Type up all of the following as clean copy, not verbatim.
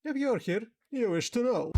If you're here, you wish to know.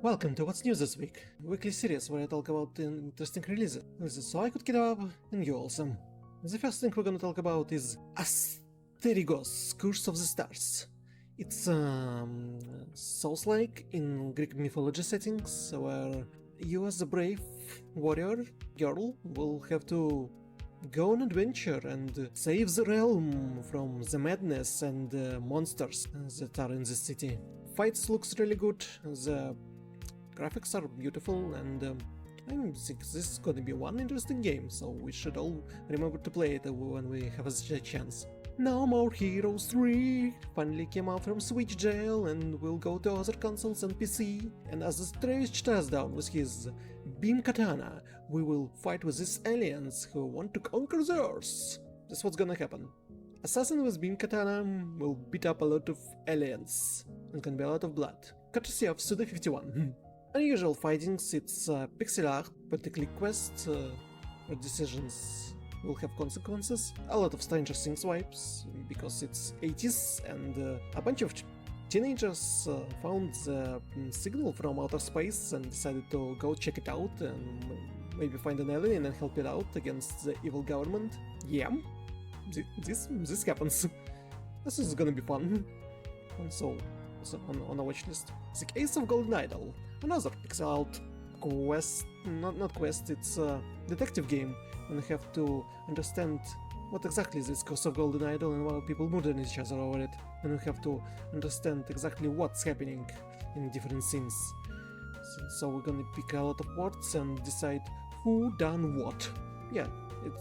Welcome to What's New This Week, a weekly series where I talk about interesting releases so I could get up and you awesome. The first thing we're gonna talk about is Asterigos, Curse of the Stars. It's Souls-like in Greek mythology settings, where you as a brave warrior girl will have to go on an adventure and save the realm from the madness and monsters that are in the city. Fights looks really good, the graphics are beautiful, and I think this is gonna be one interesting game, so we should all remember to play it when we have a chance. No More Heroes 3 finally came out from Switch jail and will go to other consoles and PC, and as Asterigos tears down with his beam katana, we will fight with these aliens who want to conquer the Earth. That's what's gonna happen. Assassin with beam katana will beat up a lot of aliens, and can be a lot of blood. Courtesy of Suda51. Unusual fightings, it's pixel art, particularly quests, where decisions will have consequences. A lot of Stranger Things vibes, because it's 80s and a bunch of teenagers found the signal from outer space and decided to go check it out and maybe find an alien and help it out against the evil government. Yeah, this happens. This is gonna be fun. And so on a watchlist. The Case of Golden Idol, another pixel art quest, not quest, it's a detective game, and you have to understand what exactly is this Curse of Golden Idol and why people murder each other over it, and you have to understand exactly what's happening in different scenes. So we're gonna pick a lot of words and decide who done what. Yeah,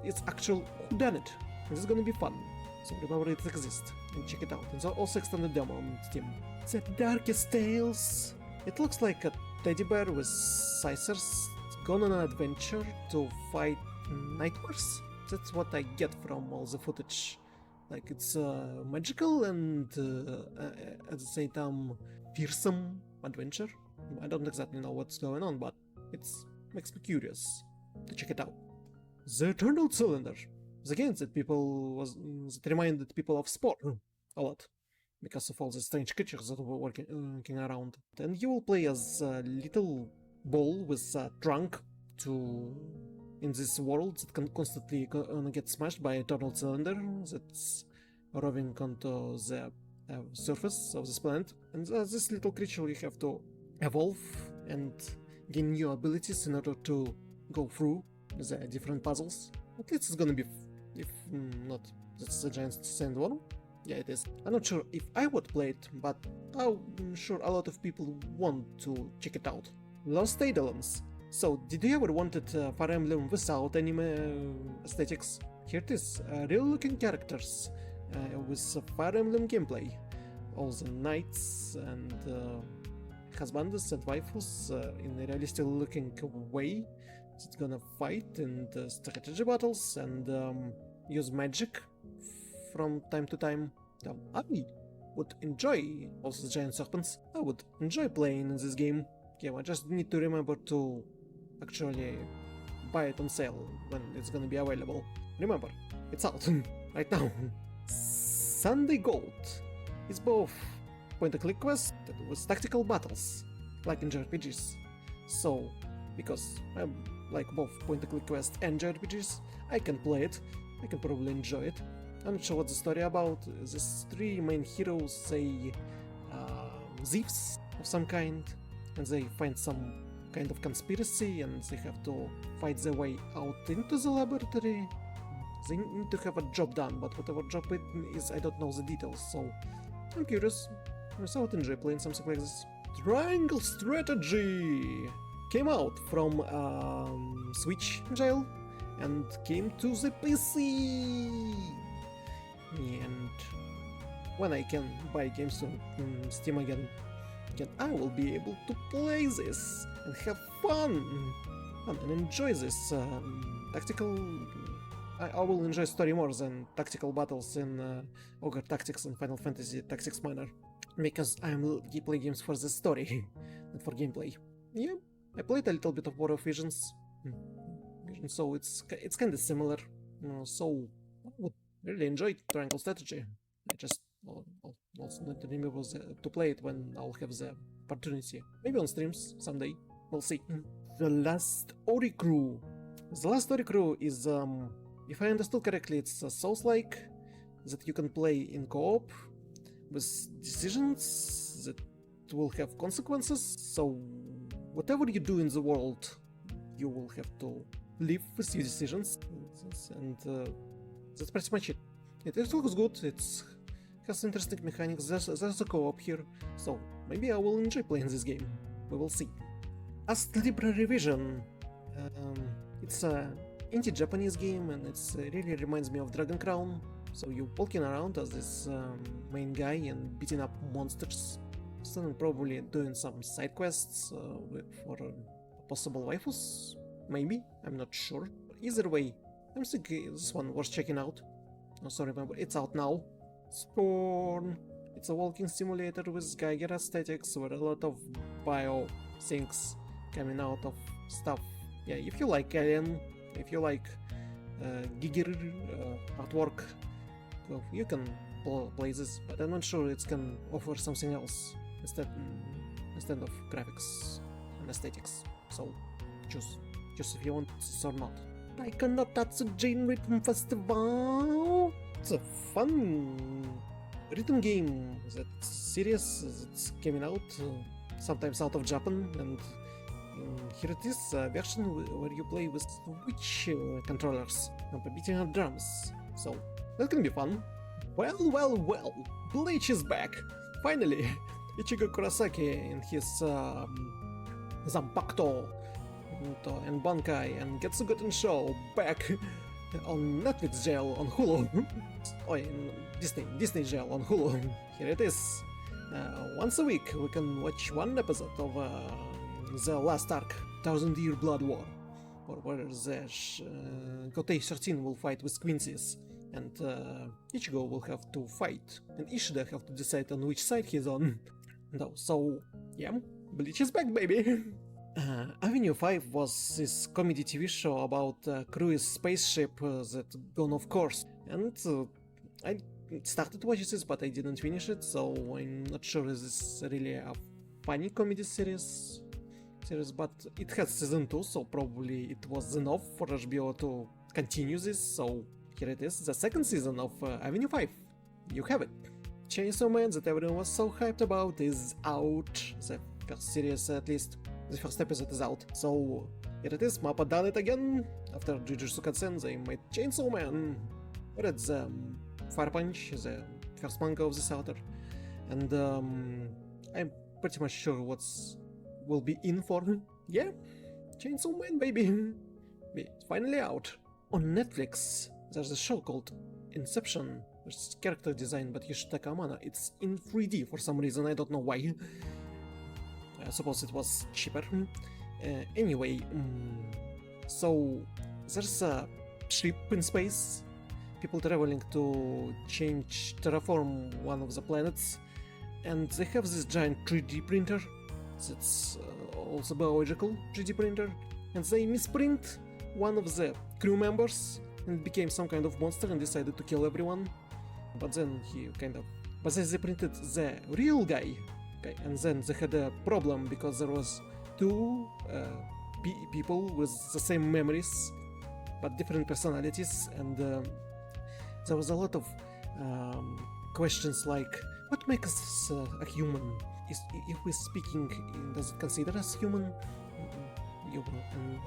it's actual who done it. This is gonna be fun. So remember it exists and check it out. It's also extended demo on Steam. The Darkest Tales. It looks like a teddy bear with scissors gone on an adventure to fight nightmares. That's what I get from all the footage. Like, it's magical and at the same time fearsome adventure. I don't exactly know what's going on, but it makes me curious to check it out. The Eternal Cylinder. The game that that reminded people of Scorn a lot, because of all the strange creatures that were walking around. And you will play as a little ball with a trunk in this world that can constantly get smashed by Eternal Cylinder that's roving onto the surface of this planet. And this little creature, you have to evolve and gain new abilities in order to go through the different puzzles. At least it's gonna be, if not, that's a giant sandworm. Yeah, it is. I'm not sure if I would play it, but I'm sure a lot of people want to check it out. Lost Eidolons. So, did you ever wanted Fire Emblem without anime aesthetics? Here it is, real-looking characters with Fire Emblem gameplay. All the knights and husbands and waifus in a realistic-looking way. It's gonna fight in strategy battles and use magic from time to time. I would enjoy also giant serpents. I would enjoy playing in this game. Yeah, I just need to remember to actually buy it on sale when it's gonna be available. Remember, it's out right now. Sunday Gold is both point-and-click quest with tactical battles, like in JRPGs. So, because I like both point-and-click quest and JRPGs, I can play it. I can probably enjoy it. I'm not sure what the story about. These three main heroes, say, thieves of some kind, and they find some kind of conspiracy, and they have to fight their way out into the laboratory. They need to have a job done, but whatever job it is, I don't know the details, so I'm curious. So I would enjoy playing something like this. Triangle Strategy came out from Switch jail and came to the PC. And when I can buy games on Steam again, I will be able to play this and have fun and enjoy this tactical. I will enjoy story more than tactical battles in Ogre Tactics and Final Fantasy Tactics Minor, because I'm play games for the story, not for gameplay. Yeah, I played a little bit of War of Visions, so it's kind of similar. So really enjoyed Triangle Strategy. I just also need to remember to play it when I'll have the opportunity. Maybe on streams someday. We'll see. The Last Oricru. The Last Oricru is, if I understood correctly, it's a Souls-like that you can play in co-op with decisions that will have consequences. So whatever you do in the world, you will have to live with your decisions, and that's pretty much it. It looks good. It has interesting mechanics. There's a co-op here, so maybe I will enjoy playing this game. We will see. ASTLIBRA Revision. It's a indie Japanese game, and it really reminds me of Dragon Crown. So you're walking around as this main guy and beating up monsters, still probably doing some side quests for possible waifus. Maybe, I'm not sure. Either way, I'm thinking this one worth checking out. Oh, sorry, remember, it's out now. Scorn. It's a walking simulator with Geiger aesthetics, with a lot of bio things coming out of stuff. Yeah, if you like Alien, if you like Giger artwork, well, you can play this, but I'm not sure it can offer something else instead of graphics and aesthetics. So choose if you want this or not. TAIKO no TATSUJIN Rhythm Festival. It's a fun rhythm game that's serious. It's coming out sometimes out of Japan, and here it is, a version where you play with Switch controllers and beating up drums. So that can be fun. Well, Bleach is back! Finally! Ichigo Kurosaki and his Zanpakuto and Bankai and Getsugoten Show back on Netflix jail on Hulu. Oh, Disney jail on Hulu. Here it is. Once a week we can watch one episode of the last arc, 1000-Year Blood War, or where the Gotei 13 will fight with Quincy's, and Ichigo will have to fight, and Ishida have to decide on which side he's on. No, so yeah, Bleach is back, baby! Avenue 5 was this comedy TV show about a cruise spaceship that gone off course, and I started watching this, but I didn't finish it, so I'm not sure is this really a funny comedy series, but it has season 2, so probably it was enough for HBO to continue this, so here it is, the second season of Avenue 5. You have it. Chainsaw Man that everyone was so hyped about is out. The first series, at least, the first episode is out. So here it is, Mappa done it again. After Jujutsu Kaisen, they made Chainsaw Man. Read the Fire Punch, the first manga of this author. And I'm pretty much sure what's will be in for. Yeah, Chainsaw Man, baby. It's finally out. On Netflix, there's a show called Inception. There's character design by Yoshitaka Amano. It's in 3D for some reason, I don't know why. I suppose it was cheaper. Anyway, so there's a ship in space, people traveling to terraform one of the planets, and they have this giant 3D printer that's also biological 3D printer, and they misprint one of the crew members and became some kind of monster and decided to kill everyone. But then but then they printed the real guy, and then they had a problem because there was two people with the same memories but different personalities, and there was a lot of questions like, what makes us a human? If we're speaking, does it consider us human? And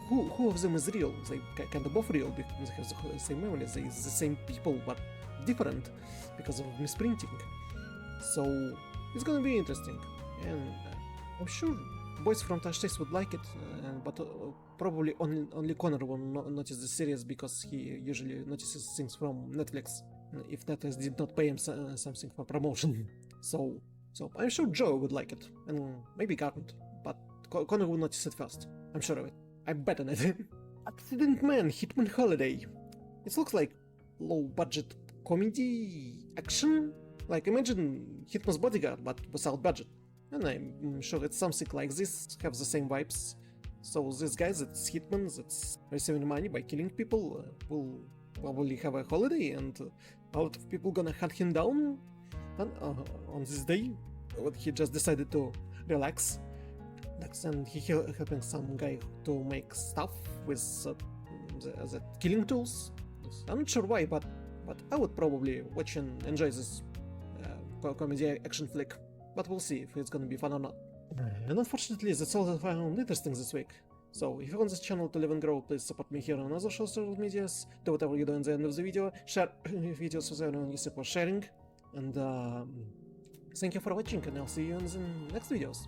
who of them is real? They kind of both real because they have the same memories. They're the same people but different because of misprinting. So it's gonna be interesting, and I'm sure boys from Touch Test would like it, but probably only Connor will notice the series because he usually notices things from Netflix if Netflix did not pay him something for promotion. So I'm sure Joe would like it, and maybe Garnet, but Connor will notice it first. I'm sure of it. I bet on it. Accident Man Hitman Holiday. It looks like low-budget comedy action. Like, imagine Hitman's Bodyguard, but without budget. And I'm sure it's something like this, have the same vibes. So this guy that's Hitman, that's receiving money by killing people, will probably have a holiday and a lot of people gonna hunt him down on this day. But he just decided to relax. And he helping some guy to make stuff with the killing tools. I'm not sure why, but I would probably watch and enjoy this comedy action flick. But we'll see if it's gonna be fun or not. And unfortunately, that's all that I found interesting this week. So if you want this channel to live and grow, please support me here on other social medias. Do whatever you do in the end of the video. Share videos with everyone you support sharing. And thank you for watching, and I'll see you in the next videos.